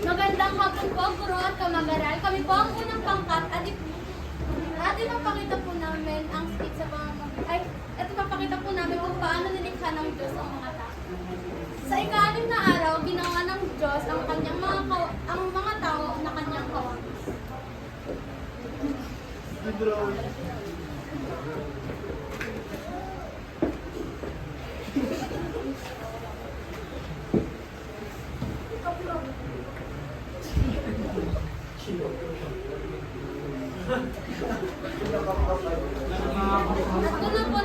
Magandang hapon po, guro at kamag-aral. Kami po ang unang pangkat at atin ang pakita po namin ang skit sa ito papakita po namin kung paano nilikha ng Diyos ang mga tao. Sa ika-6 na araw, ginawa ng Diyos ang mga tao na kanyang kawangis. At doon na po